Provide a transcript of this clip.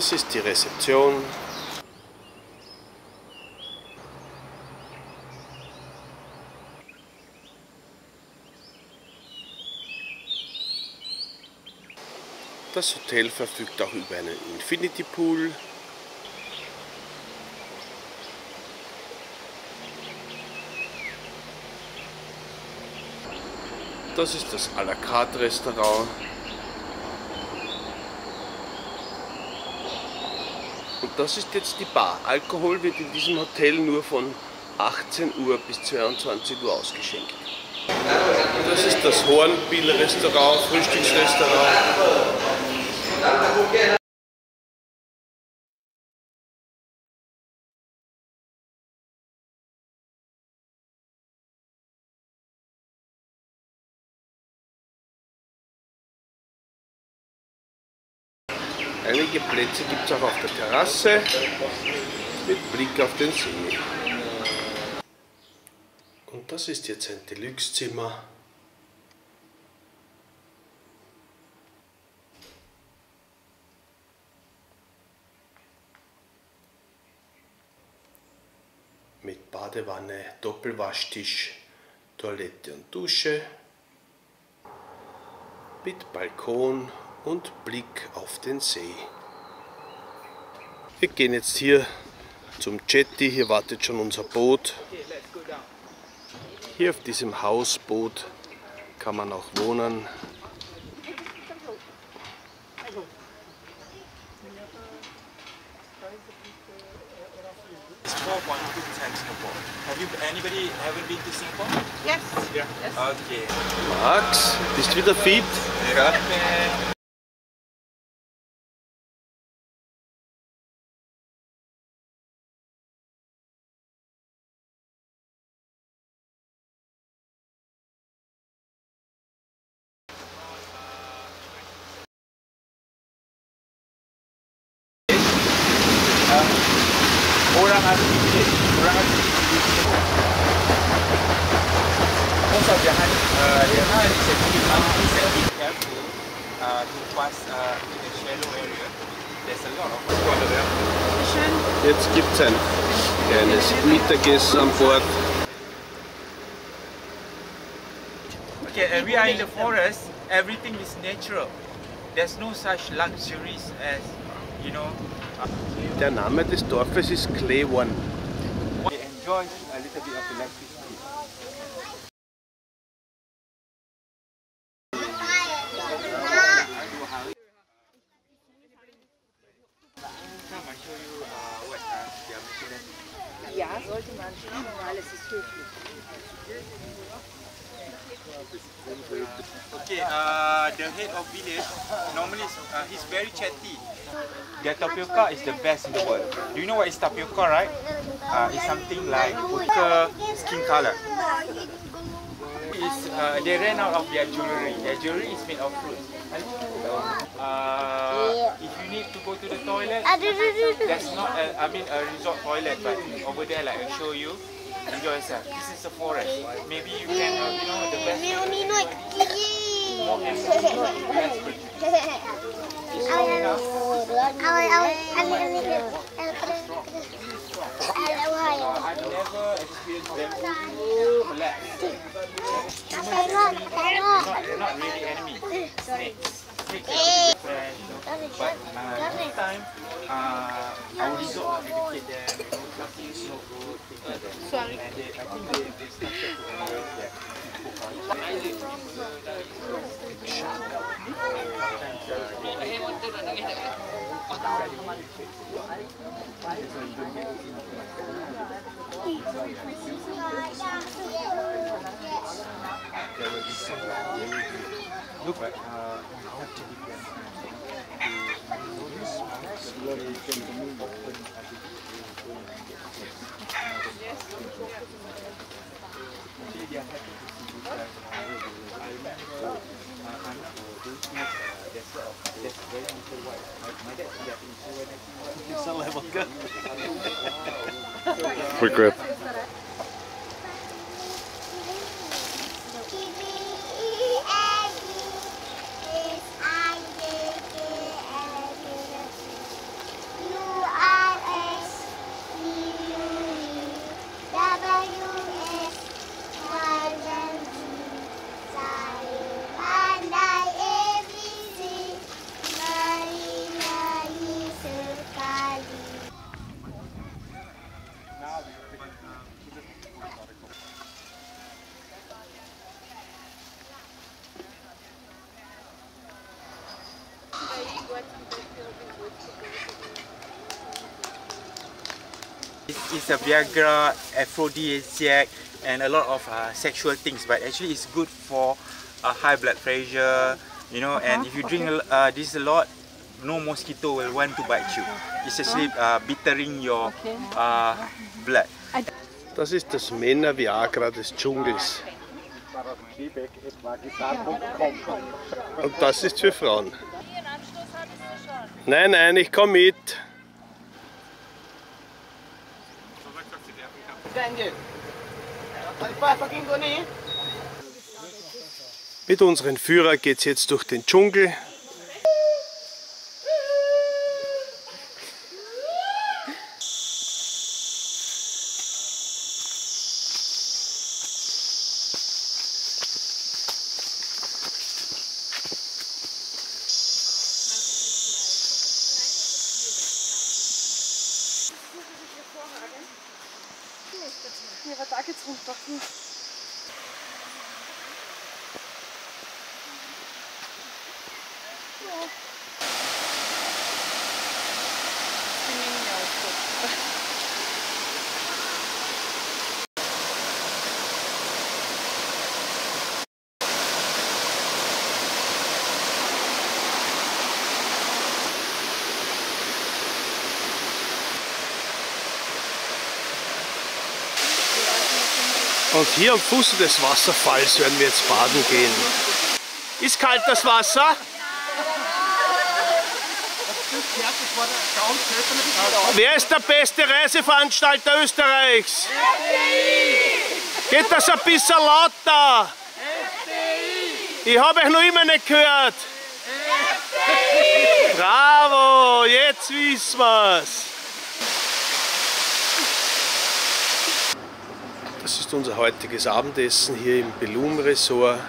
Das ist die Rezeption. Das Hotel verfügt auch über einen Infinity Pool. Das ist das à la carte Restaurant. Und das ist jetzt die Bar. Alkohol wird in diesem Hotel nur von 18 Uhr bis 22 Uhr ausgeschenkt. Das ist das Hornbill-Restaurant, Frühstücksrestaurant. Einige Plätze gibt es auch auf der Terrasse mit Blick auf den See. Und das ist jetzt ein Deluxe-Zimmer. Mit Badewanne, Doppelwaschtisch, Toilette und Dusche. Mit Balkon und Blick auf den See. Wir gehen jetzt hier zum Jetty, hier wartet schon unser Boot. Hier auf diesem Hausboot kann man auch wohnen. Haven't been to Singapore? Yes. Yeah. Yes. Okay. Max, bist du wieder fit? Ja. Orang harus pilih. Orang harus pilih. Most of the hand is a bit careful to pass in a shallow area. There's a lot of water there. Jetzt gibt es ein kleines Mittagessen an Bord. Okay, and we are in the forest. Everything is natural. There's no such luxuries as, you know. Der Name des Dorfes ist Kleewan. We enjoy a little bit of electricity. Ja, sollte man schon, weil es ist höflich. Okay, the head of village normally he's very chatty. Their tapioca is the best in the world. Do you know what is tapioca, right? It's something like skin color. They ran out of their jewelry. Their jewelry is made of fruit. If you need to go to the toilet, that's not a resort toilet, but over there, like I'll show you. Enjoy yourself. This is a forest. Maybe you can, you know, the best. I've never experienced them to collapse. They're not really enemies. Snakes. But next time, our resort will educate them, nothing no good, things like that. And I think they started to embrace that. Look at how Regret. It's a Viagra, aphrodisiac, and a lot of sexual things. But actually, it's good for high blood pressure. You know, and if you drink this a lot, no mosquito will want to bite you. It's actually bittering your blood. Das ist das Männer-Viagra des Dschungels. Und das ist für Frauen. Nein, nein, ich komme mit. Mit unseren Führer geht es jetzt durch den Dschungel. Ja, da geht's runter. Und hier am Fuße des Wasserfalls werden wir jetzt baden gehen. Ist kalt das Wasser? Wer ist der beste Reiseveranstalter Österreichs? Geht das ein bisschen lauter? Ich habe euch noch immer nicht gehört. Bravo, jetzt wissen wir's. Das ist unser heutiges Abendessen hier im Belum Resort.